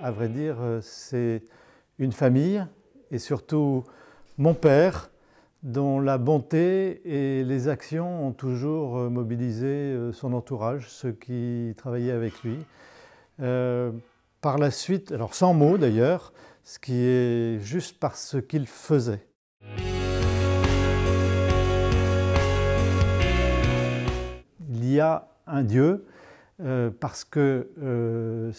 à vrai dire, c'est une famille et surtout mon père, dont la bonté et les actions ont toujours mobilisé son entourage, ceux qui travaillaient avec lui. Par la suite, alors sans mots d'ailleurs, ce qui est juste par ce qu'il faisait. Il y a un Dieu parce que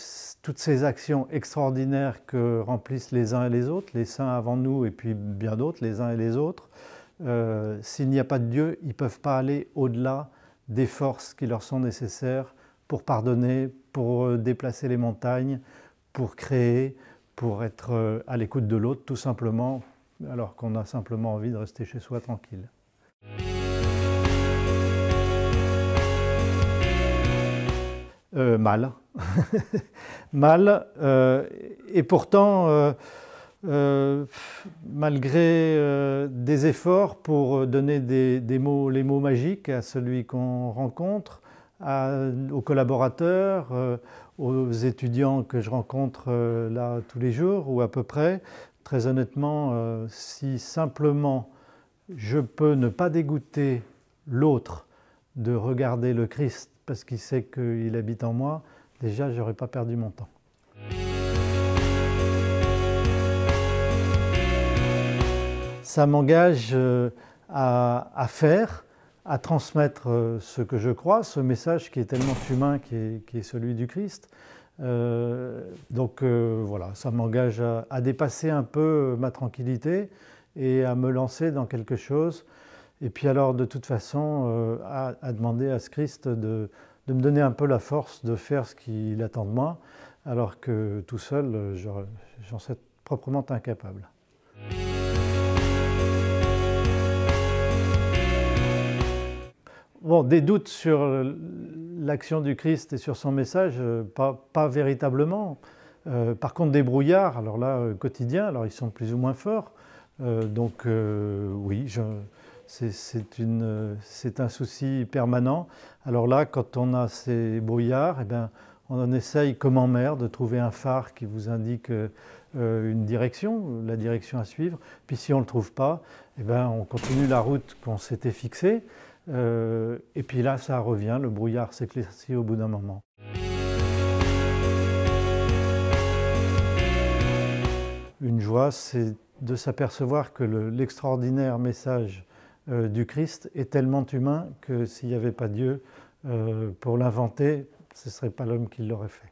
toutes ces actions extraordinaires que remplissent les uns et les autres, les saints avant nous et puis bien d'autres, les uns et les autres, s'il n'y a pas de Dieu, ils ne peuvent pas aller au-delà des forces qui leur sont nécessaires pour pardonner, pour déplacer les montagnes, pour créer, pour être à l'écoute de l'autre, tout simplement, alors qu'on a simplement envie de rester chez soi tranquille. Mal. Mal. Et pourtant, malgré des efforts pour donner les mots magiques à celui qu'on rencontre, aux collaborateurs, aux étudiants que je rencontre là tous les jours ou à peu près, très honnêtement, si simplement je peux ne pas dégoûter l'autre de regarder le Christ parce qu'il sait qu'il habite en moi, déjà je n'aurais pas perdu mon temps. Ça m'engage à faire, à transmettre ce que je crois, ce message qui est tellement humain, qui est celui du Christ. Donc voilà, ça m'engage à dépasser un peu ma tranquillité et à me lancer dans quelque chose. Et puis alors, de toute façon, à demander à ce Christ de me donner un peu la force de faire ce qu'il attend de moi, alors que tout seul, j'en serais proprement incapable. Bon, des doutes sur l'action du Christ et sur son message, pas véritablement. Par contre, des brouillards, alors là, quotidiens, alors ils sont plus ou moins forts. Donc oui, c'est un souci permanent. Alors là, quand on a ces brouillards, eh bien, on en essaye comme en mer de trouver un phare qui vous indique une direction, la direction à suivre. Puis si on ne le trouve pas, eh bien, on continue la route qu'on s'était fixée. Et puis là, ça revient, le brouillard s'éclaircit au bout d'un moment. Une joie, c'est de s'apercevoir que l'extraordinaire message du Christ est tellement humain que s'il n'y avait pas Dieu pour l'inventer, ce ne serait pas l'homme qui l'aurait fait.